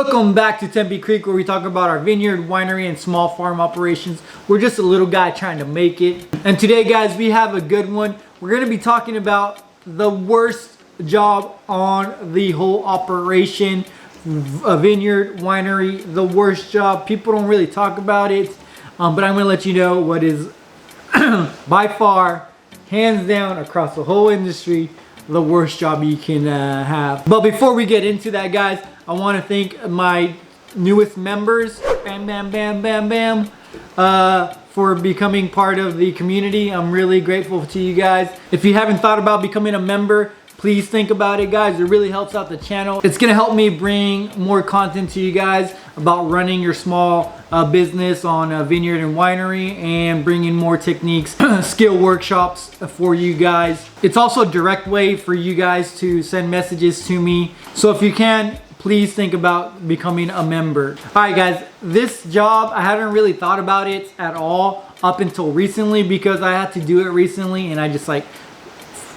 Welcome back to Tempe Creek, where we talk about our vineyard, winery, and small farm operations. We're just a little guy trying to make it. And today, guys, we have a good one. We're going to be talking about the worst job on the whole operation. A vineyard, winery, the worst job. People don't really talk about it, but I'm going to let you know what is by far, hands down, across the whole industry, the worst job you can have. But before we get into that, guys, I want to thank my newest members, for becoming part of the community. I'm really grateful to you guys. If you haven't thought about becoming a member, please think about it, guys. It really helps out the channel. It's gonna help me bring more content to you guys about running your small business on a vineyard and winery, and bringing more techniques, skill workshops for you guys. It's also a direct way for you guys to send messages to me. So if you can, please think about becoming a member. All right, guys, this job, I hadn't really thought about it at all up until recently, because I had to do it recently and I just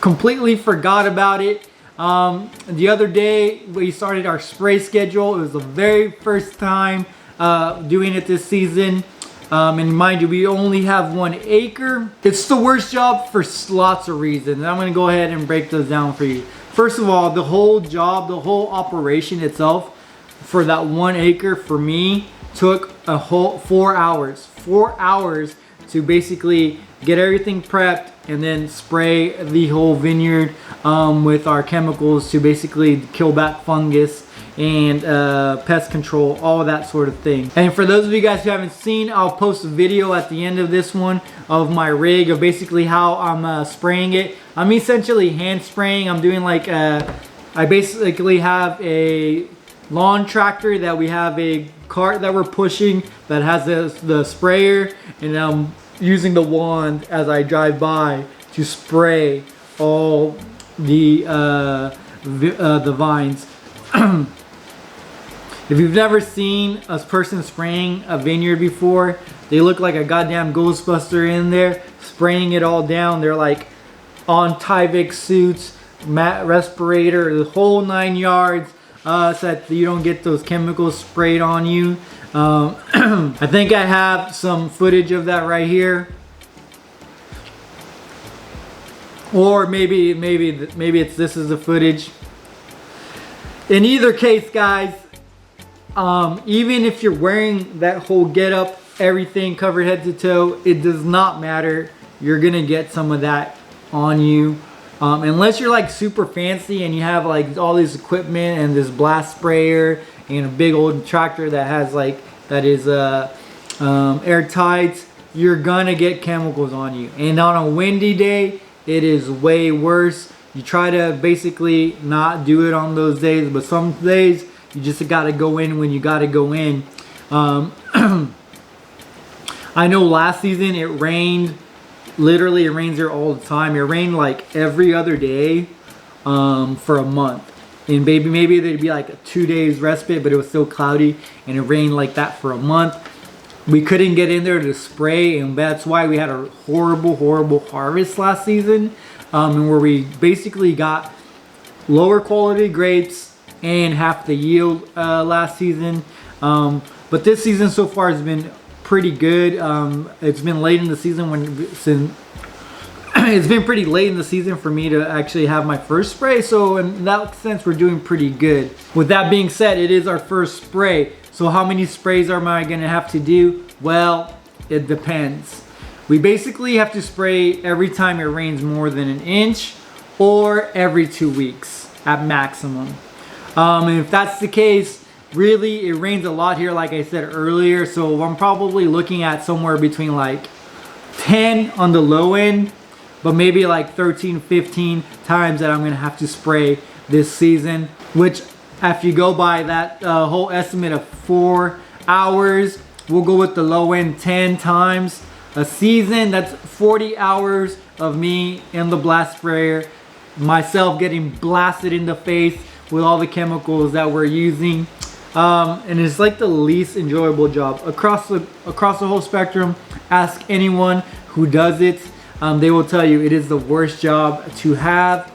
completely forgot about it. The other day we started our spray schedule. It was the very first time doing it this season. And mind you, we only have 1 acre. It's the worst job for lots of reasons. I'm gonna go ahead and break those down for you. First of all, the whole job, the whole operation itself for that 1 acre for me took a whole 4 hours. 4 hours to basically get everything prepped and then spray the whole vineyard with our chemicals to basically kill back fungus and pest control, all that sort of thing. And for those of you guys who haven't seen, I'll post a video at the end of this one of my rig of basically how I'm spraying it. I'm essentially hand spraying. I'm doing I basically have a lawn tractor that we have a cart that we're pushing that has the sprayer, and I'm using the wand as I drive by to spray all the vines. If you've never seen a person spraying a vineyard before, they look like a goddamn Ghostbuster in there, spraying it all down. They're like on Tyvek suits, mat respirator, the whole 9 yards, so that you don't get those chemicals sprayed on you. I think I have some footage of that right here, or maybe this is the footage. In either case, guys, even if you're wearing that whole getup, everything covered head to toe, it does not matter. You're gonna get some of that on you, unless you're like super fancy and you have like all this equipment and this blast sprayer and a big old tractor that has that is airtight. You're gonna get chemicals on you, and on a windy day it is way worse. You try to basically not do it on those days, but some days you just gotta go in when you gotta go in. I know last season it rained. Literally, it rains here all the time. It rained like every other day for a month. And maybe there'd be like a 2 days respite, but it was still cloudy, and it rained like that for a month. We couldn't get in there to spray, and that's why we had a horrible harvest last season, where we basically got lower quality grapes and half the yield last season. But this season so far has been pretty good. It's been late in the season it's been pretty late in the season for me to actually have my first spray, so in that sense we're doing pretty good. With that being said, it is our first spray, so how many sprays am I gonna have to do? Well, it depends. We basically have to spray every time it rains more than an inch, or every 2 weeks at maximum. And if that's the case, really it rains a lot here, like I said earlier, so I'm probably looking at somewhere between like 10 on the low end, but maybe like 13, 15 times that I'm gonna have to spray this season, which if you go by that whole estimate of 4 hours, we'll go with the low end 10 times a season. That's 40 hours of me in the blast sprayer, myself getting blasted in the face with all the chemicals that we're using. And it's like the least enjoyable job across the whole spectrum. Ask anyone who does it. They will tell you it is the worst job to have.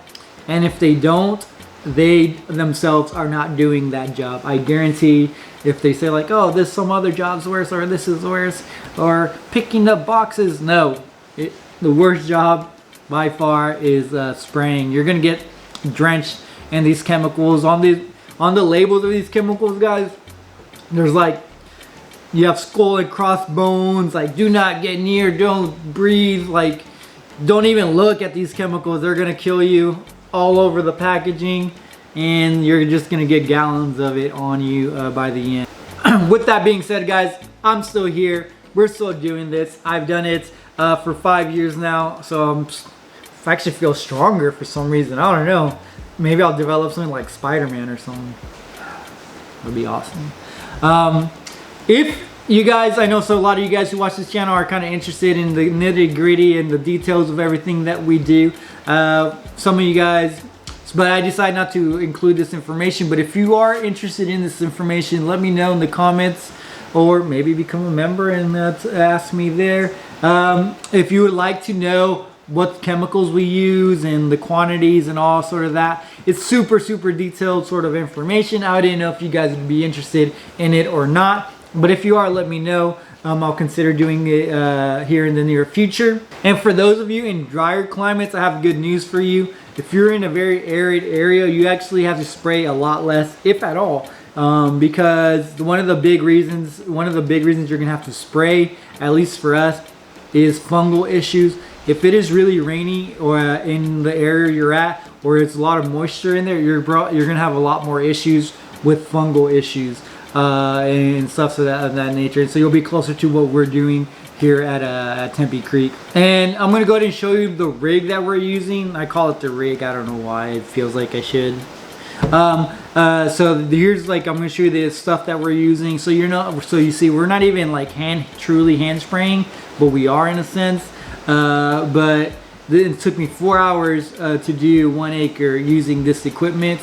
And if they don't, they themselves are not doing that job. I guarantee if they say like, oh, this some other job's worse, or this is worse, or picking up boxes, no. The worst job by far is spraying. You're gonna get drenched in these chemicals. On the labels of these chemicals, guys, there's like, you have skull and crossbones, like do not get near, don't breathe, like don't even look at these chemicals. They're gonna kill you all over the packaging, and you're just gonna get gallons of it on you by the end. With that being said, guys, I'm still here. We're still doing this. I've done it for 5 years now, so I actually feel stronger for some reason. I don't know. Maybe I'll develop something like Spider-Man or something. That'd be awesome. If you guys, I know so a lot of you guys who watch this channel are kind of interested in the nitty gritty and the details of everything that we do. Some of you guys, but I decided not to include this information. But if you are interested in this information, let me know in the comments, or maybe become a member and ask me there. If you would like to know what chemicals we use and the quantities and all sort of that, it's super detailed sort of information. I didn't know if you guys would be interested in it or not, but if you are, let me know. I'll consider doing it here in the near future. And for those of you in drier climates, I have good news for you. If you're in a very arid area, you actually have to spray a lot less, if at all, because one of the big reasons you're gonna have to spray, at least for us, is fungal issues. If it is really rainy or in the area you're at, or it's a lot of moisture in there, you're gonna have a lot more issues with fungal issues and stuff of that nature. And so you'll be closer to what we're doing here at Tempe Creek. And I'm gonna go ahead and show you the rig that we're using. I call it the rig. I don't know why. It feels like I should. So here's like, I'm gonna show you the stuff that we're using. So you see, we're not even like truly hand spraying, but we are in a sense. But it took me 4 hours to do 1 acre using this equipment.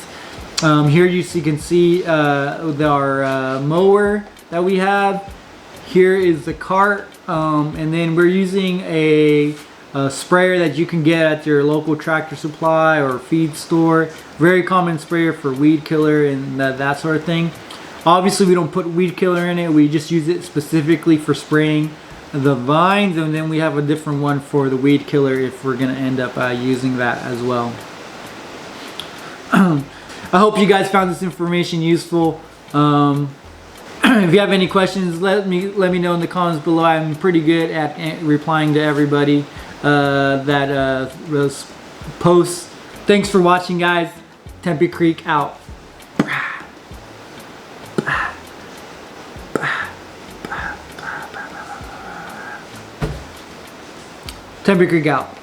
Here you can see our mower that we have. Here is the cart, and then we're using a sprayer that you can get at your local Tractor Supply or feed store. Very common sprayer for weed killer and that sort of thing. Obviously we don't put weed killer in it, we just use it specifically for spraying the vines, and then we have a different one for the weed killer if we're gonna end up using that as well. I hope you guys found this information useful. If you have any questions, let me know in the comments below. I'm pretty good at replying to everybody that posts. Thanks for watching, guys. Tempe Creek out. Tempe Creek out.